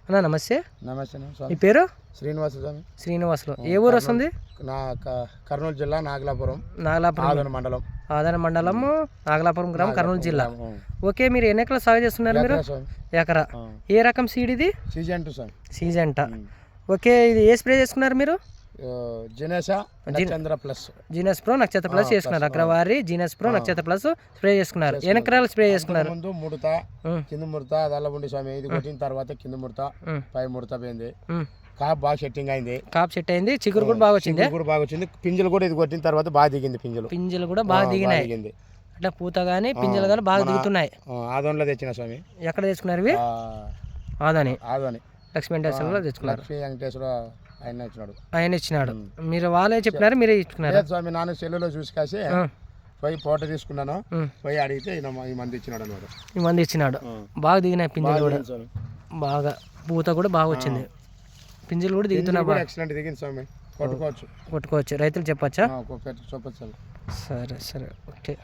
అన్న నమస్తే. నమస్తే మీ స్వామి. పేరు? శ్రీనివాస స్వామి. శ్రీనివాసులు. ఏ ఊరు వస్తుంది? కర్నూలు జిల్లా నాగలాపురం నాగలాపురం మండలం. ఆదరణ మండలం నాగలాపురం గ్రామం కర్నూలు జిల్లా. ఓకే, మీరు ఎన్ని ఎకరాలు సాగు చేస్తున్నారు? మీరు ఎకరా. ఏ రకం సీడ్ ఇది? సీజెంటా. ఓకే, ఇది ఏ స్ప్రే చేసుకున్నారు మీరు? జీనస్ ప్రో నక్షత్ర ప్లస్ చేసుకున్నారు. అగ్రవారి జీనస్ ప్రో నక్షత్ర ప్లస్ స్ప్రే చేసుకున్నారు. ఎన్ని ఎకరాలు స్ప్రే చేసుకున్నారు? ముందు ముడత, కింద ముడత అదల్లా ఉండి స్వామి. ఇది కొట్టిన తర్వాత కింద ముడత, పై ముడత పోయింది. కాప్ బాగా సెట్టింగ్ అయింది. కాప్ సెట్ అయింది. చిగురు కూడా బాగా వచ్చింది. పింజలు కూడా ఇది కొట్టిన తర్వాత బాగా దిగింది. పింజలు కూడా బాగా దిగినాయి. అంటే పూత గానీ పింజలు కానీ బాగా దిగుతున్నాయి. ఆదోన్లో తెచ్చిన స్వామి. ఎక్కడ తెచ్చుకున్నారు ఇవి? ఆదాని లక్ష్మీ వెంకటేశ్వర తెచ్చుకున్నారు. లక్ష్మీ వెంకటేశ్వర ఆయన ఇచ్చినాడు. మీరు వాళ్ళే చెప్పినారు, మీరే ఇచ్చుకున్నారు స్వామి? నాన్న సెల్లులో చూసి కాసి పోయి ఫోటో తీసుకున్నాను. పోయి అడిగితే ఈ మంది ఇచ్చినాడు అనమాట. ఈ మంది ఇచ్చినాడు. బాగా దిగినాయి పింజలు కూడా. బాగా పూత కూడా బాగా వచ్చింది. పింజలు కూడా దిగుతున్నాయి. ఎక్సలెంట్ దిగింది స్వామి. కొట్టుకోవచ్చు. రైతులు చెప్పచ్చా? చెప్పచ్చు. సరే ఓకే.